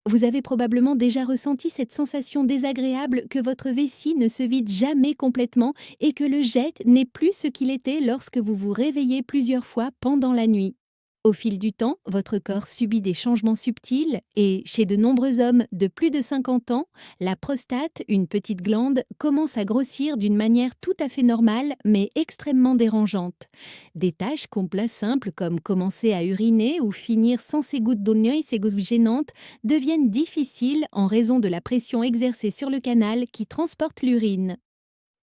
Vous avez probablement déjà ressenti cette sensation désagréable que votre vessie ne se vide jamais complètement et que le jet n'est plus ce qu'il était lorsque vous vous réveillez plusieurs fois pendant la nuit. Au fil du temps, votre corps subit des changements subtils et, chez de nombreux hommes de plus de 50 ans, la prostate, une petite glande, commence à grossir d'une manière tout à fait normale mais extrêmement dérangeante. Des tâches qu'on place simples comme commencer à uriner ou finir sans ces gouttes d'eau ces gouttes gênantes deviennent difficiles en raison de la pression exercée sur le canal qui transporte l'urine.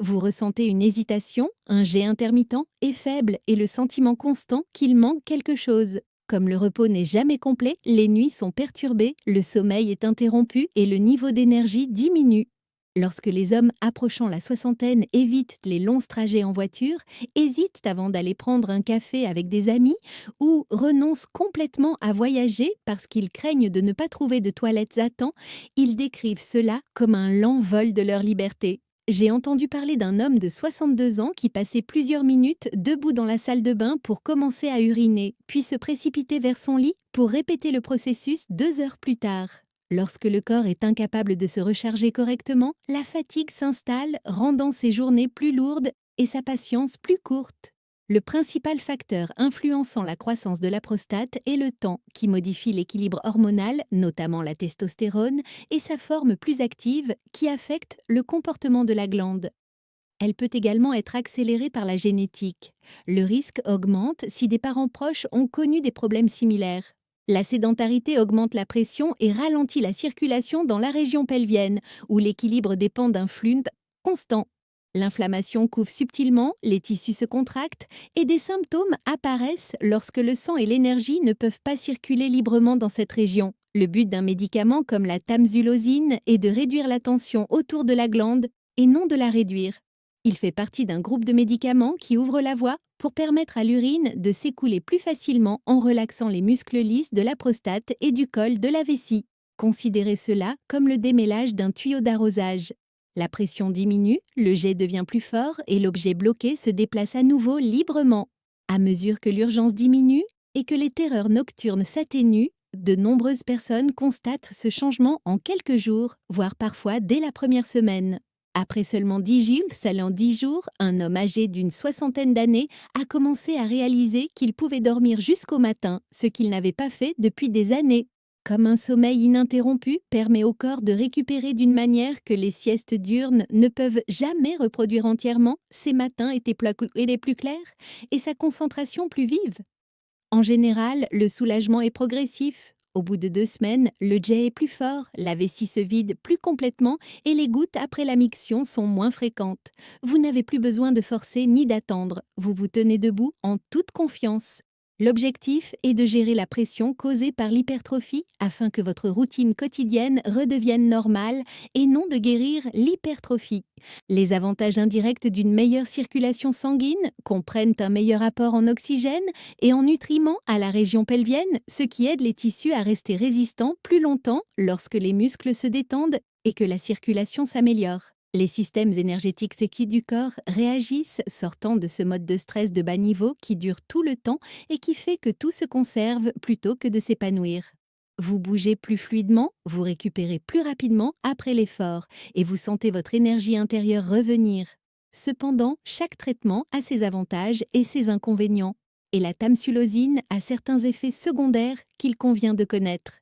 Vous ressentez une hésitation, un jet intermittent et faible et le sentiment constant qu'il manque quelque chose. Comme le repos n'est jamais complet, les nuits sont perturbées, le sommeil est interrompu et le niveau d'énergie diminue. Lorsque les hommes approchant la soixantaine évitent les longs trajets en voiture, hésitent avant d'aller prendre un café avec des amis ou renoncent complètement à voyager parce qu'ils craignent de ne pas trouver de toilettes à temps, ils décrivent cela comme un lent vol de leur liberté. J'ai entendu parler d'un homme de 62 ans qui passait plusieurs minutes debout dans la salle de bain pour commencer à uriner, puis se précipiter vers son lit pour répéter le processus 2 heures plus tard. Lorsque le corps est incapable de se recharger correctement, la fatigue s'installe, rendant ses journées plus lourdes et sa patience plus courte. Le principal facteur influençant la croissance de la prostate est le temps, qui modifie l'équilibre hormonal, notamment la testostérone, et sa forme plus active, qui affecte le comportement de la glande. Elle peut également être accélérée par la génétique. Le risque augmente si des parents proches ont connu des problèmes similaires. La sédentarité augmente la pression et ralentit la circulation dans la région pelvienne, où l'équilibre dépend d'un flux constant. L'inflammation couvre subtilement, les tissus se contractent et des symptômes apparaissent lorsque le sang et l'énergie ne peuvent pas circuler librement dans cette région. Le but d'un médicament comme la tamsulosine est de réduire la tension autour de la glande et non de la réduire. Il fait partie d'un groupe de médicaments qui ouvre la voie pour permettre à l'urine de s'écouler plus facilement en relaxant les muscles lisses de la prostate et du col de la vessie. Considérez cela comme le démêlage d'un tuyau d'arrosage. La pression diminue, le jet devient plus fort et l'objet bloqué se déplace à nouveau librement. À mesure que l'urgence diminue et que les terreurs nocturnes s'atténuent, de nombreuses personnes constatent ce changement en quelques jours, voire parfois dès la première semaine. Après seulement 10 jours, seulement 10 jours, un homme âgé d'une soixantaine d'années a commencé à réaliser qu'il pouvait dormir jusqu'au matin, ce qu'il n'avait pas fait depuis des années. Comme un sommeil ininterrompu permet au corps de récupérer d'une manière que les siestes diurnes ne peuvent jamais reproduire entièrement, ses matins étaient plus clairs et sa concentration plus vive. En général, le soulagement est progressif. Au bout de 2 semaines, le jet est plus fort, la vessie se vide plus complètement et les gouttes après la miction sont moins fréquentes. Vous n'avez plus besoin de forcer ni d'attendre. Vous vous tenez debout en toute confiance. L'objectif est de gérer la pression causée par l'hypertrophie afin que votre routine quotidienne redevienne normale et non de guérir l'hypertrophie. Les avantages indirects d'une meilleure circulation sanguine comprennent un meilleur apport en oxygène et en nutriments à la région pelvienne, ce qui aide les tissus à rester résistants plus longtemps lorsque les muscles se détendent et que la circulation s'améliore. Les systèmes énergétiques séqués du corps réagissent, sortant de ce mode de stress de bas niveau qui dure tout le temps et qui fait que tout se conserve plutôt que de s'épanouir. Vous bougez plus fluidement, vous récupérez plus rapidement après l'effort et vous sentez votre énergie intérieure revenir. Cependant, chaque traitement a ses avantages et ses inconvénients, et la tamsulosine a certains effets secondaires qu'il convient de connaître.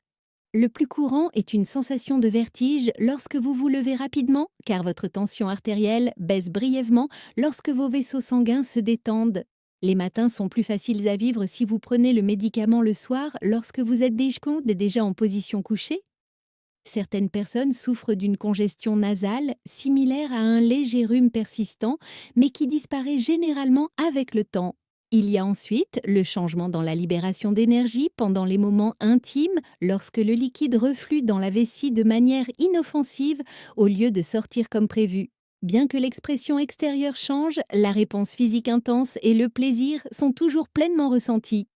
Le plus courant est une sensation de vertige lorsque vous vous levez rapidement, car votre tension artérielle baisse brièvement lorsque vos vaisseaux sanguins se détendent. Les matins sont plus faciles à vivre si vous prenez le médicament le soir lorsque vous êtes déjà en position couchée. Certaines personnes souffrent d'une congestion nasale similaire à un léger rhume persistant, mais qui disparaît généralement avec le temps. Il y a ensuite le changement dans la libération d'énergie pendant les moments intimes, lorsque le liquide reflue dans la vessie de manière inoffensive au lieu de sortir comme prévu. Bien que l'expression extérieure change, la réponse physique intense et le plaisir sont toujours pleinement ressentis.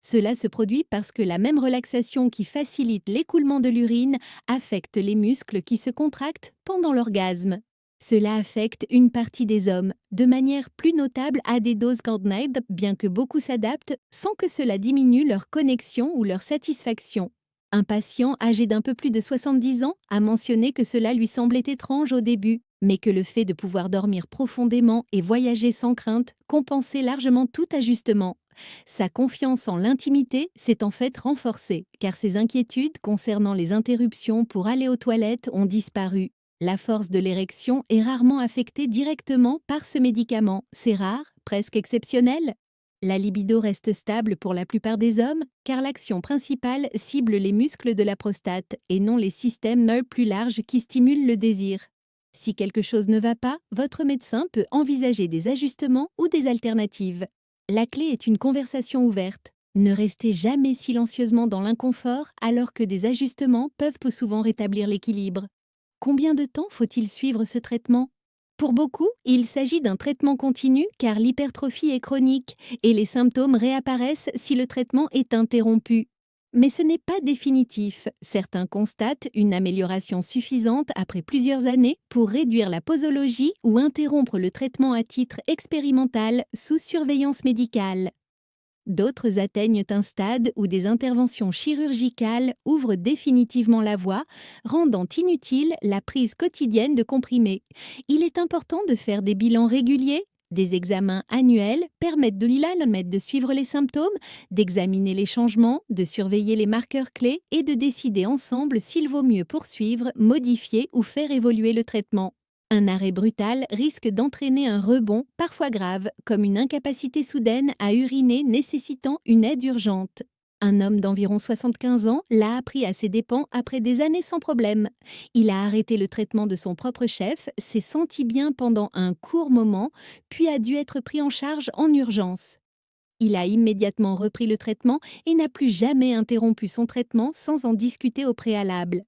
Cela se produit parce que la même relaxation qui facilite l'écoulement de l'urine affecte les muscles qui se contractent pendant l'orgasme. Cela affecte une partie des hommes, de manière plus notable à des doses coordonnées, bien que beaucoup s'adaptent sans que cela diminue leur connexion ou leur satisfaction. Un patient âgé d'un peu plus de 70 ans a mentionné que cela lui semblait étrange au début, mais que le fait de pouvoir dormir profondément et voyager sans crainte compensait largement tout ajustement. Sa confiance en l'intimité s'est en fait renforcée, car ses inquiétudes concernant les interruptions pour aller aux toilettes ont disparu. La force de l'érection est rarement affectée directement par ce médicament. C'est rare, presque exceptionnel. La libido reste stable pour la plupart des hommes, car l'action principale cible les muscles de la prostate et non les systèmes nerfs plus larges qui stimulent le désir. Si quelque chose ne va pas, votre médecin peut envisager des ajustements ou des alternatives. La clé est une conversation ouverte. Ne restez jamais silencieusement dans l'inconfort alors que des ajustements peuvent peu souvent rétablir l'équilibre. Combien de temps faut-il suivre ce traitement? Pour beaucoup, il s'agit d'un traitement continu car l'hypertrophie est chronique et les symptômes réapparaissent si le traitement est interrompu. Mais ce n'est pas définitif. Certains constatent une amélioration suffisante après plusieurs années pour réduire la posologie ou interrompre le traitement à titre expérimental sous surveillance médicale. D'autres atteignent un stade où des interventions chirurgicales ouvrent définitivement la voie, rendant inutile la prise quotidienne de comprimés. Il est important de faire des bilans réguliers. Des examens annuels permettent de suivre les symptômes, d'examiner les changements, de surveiller les marqueurs clés et de décider ensemble s'il vaut mieux poursuivre, modifier ou faire évoluer le traitement. Un arrêt brutal risque d'entraîner un rebond, parfois grave, comme une incapacité soudaine à uriner nécessitant une aide urgente. Un homme d'environ 75 ans l'a appris à ses dépens après des années sans problème. Il a arrêté le traitement de son propre chef, s'est senti bien pendant un court moment, puis a dû être pris en charge en urgence. Il a immédiatement repris le traitement et n'a plus jamais interrompu son traitement sans en discuter au préalable.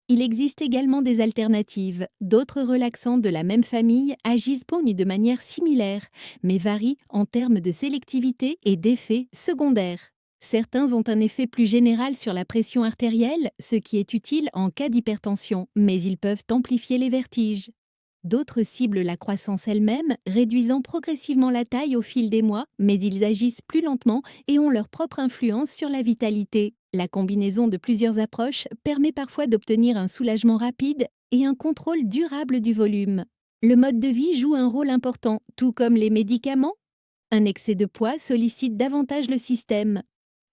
Il existe également des alternatives. D'autres relaxants de la même famille agissent de manière similaire, mais varient en termes de sélectivité et d'effets secondaires. Certains ont un effet plus général sur la pression artérielle, ce qui est utile en cas d'hypertension, mais ils peuvent amplifier les vertiges. D'autres ciblent la croissance elle-même, réduisant progressivement la taille au fil des mois, mais ils agissent plus lentement et ont leur propre influence sur la vitalité. La combinaison de plusieurs approches permet parfois d'obtenir un soulagement rapide et un contrôle durable du volume. Le mode de vie joue un rôle important, tout comme les médicaments. Un excès de poids sollicite davantage le système.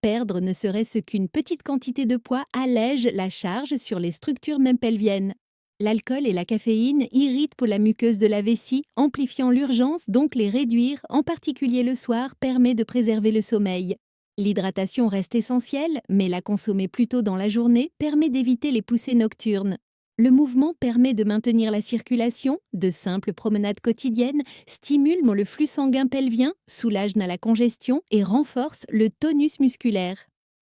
Perdre ne serait-ce qu'une petite quantité de poids allège la charge sur les structures même pelviennes. L'alcool et la caféine irritent pour la muqueuse de la vessie, amplifiant l'urgence, donc les réduire, en particulier le soir, permet de préserver le sommeil. L'hydratation reste essentielle, mais la consommer plus tôt dans la journée permet d'éviter les poussées nocturnes. Le mouvement permet de maintenir la circulation, de simples promenades quotidiennes stimulent le flux sanguin pelvien, soulagent la congestion et renforcent le tonus musculaire.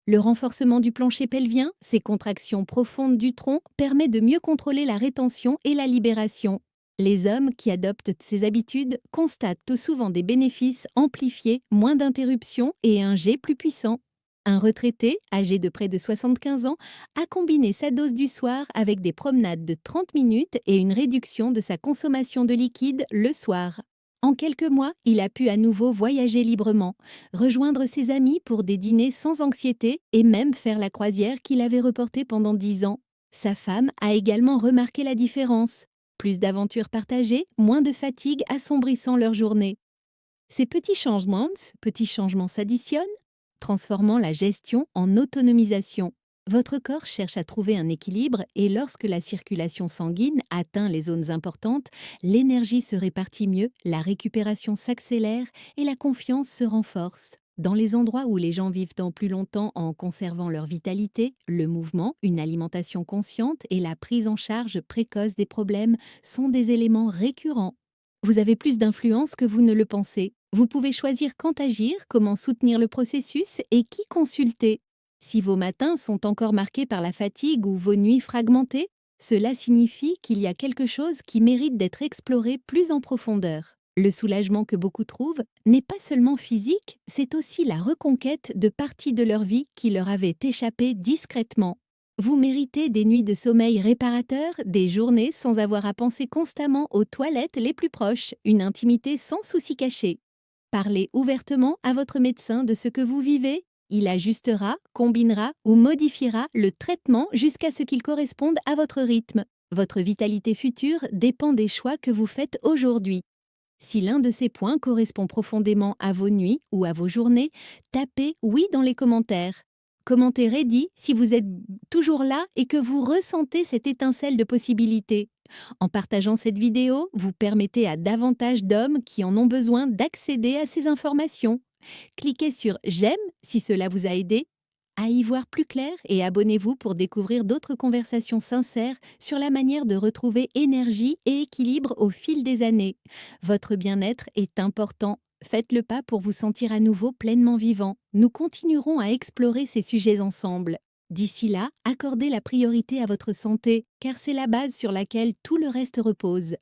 Le renforcement du plancher pelvien, ces contractions profondes du tronc, permet de mieux contrôler la rétention et la libération. Les hommes qui adoptent ces habitudes constatent souvent des bénéfices amplifiés, moins d'interruptions et un jet plus puissant. Un retraité, âgé de près de 75 ans, a combiné sa dose du soir avec des promenades de 30 minutes et une réduction de sa consommation de liquide le soir. En quelques mois, il a pu à nouveau voyager librement, rejoindre ses amis pour des dîners sans anxiété et même faire la croisière qu'il avait reportée pendant 10 ans. Sa femme a également remarqué la différence. Plus d'aventures partagées, moins de fatigue assombrissant leur journée. Ces petits changements s'additionnent, transformant la gestion en autonomisation. Votre corps cherche à trouver un équilibre et lorsque la circulation sanguine atteint les zones importantes, l'énergie se répartit mieux, la récupération s'accélère et la confiance se renforce. Dans les endroits où les gens vivent plus longtemps en conservant leur vitalité, le mouvement, une alimentation consciente et la prise en charge précoce des problèmes sont des éléments récurrents. Vous avez plus d'influence que vous ne le pensez. Vous pouvez choisir quand agir, comment soutenir le processus et qui consulter. Si vos matins sont encore marqués par la fatigue ou vos nuits fragmentées, cela signifie qu'il y a quelque chose qui mérite d'être exploré plus en profondeur. Le soulagement que beaucoup trouvent n'est pas seulement physique, c'est aussi la reconquête de parties de leur vie qui leur avaient échappé discrètement. Vous méritez des nuits de sommeil réparateurs, des journées sans avoir à penser constamment aux toilettes les plus proches, une intimité sans souci caché. Parlez ouvertement à votre médecin de ce que vous vivez Il ajustera, combinera ou modifiera le traitement jusqu'à ce qu'il corresponde à votre rythme. Votre vitalité future dépend des choix que vous faites aujourd'hui. Si l'un de ces points correspond profondément à vos nuits ou à vos journées, tapez oui dans les commentaires. Commentez Ready si vous êtes toujours là et que vous ressentez cette étincelle de possibilités. En partageant cette vidéo, vous permettez à davantage d'hommes qui en ont besoin d'accéder à ces informations. Cliquez sur j'aime si cela vous a aidé à y voir plus clair et abonnez-vous pour découvrir d'autres conversations sincères sur la manière de retrouver énergie et équilibre au fil des années. Votre bien-être est important. Faites le pas pour vous sentir à nouveau pleinement vivant. Nous continuerons à explorer ces sujets ensemble. D'ici là, accordez la priorité à votre santé, car c'est la base sur laquelle tout le reste repose.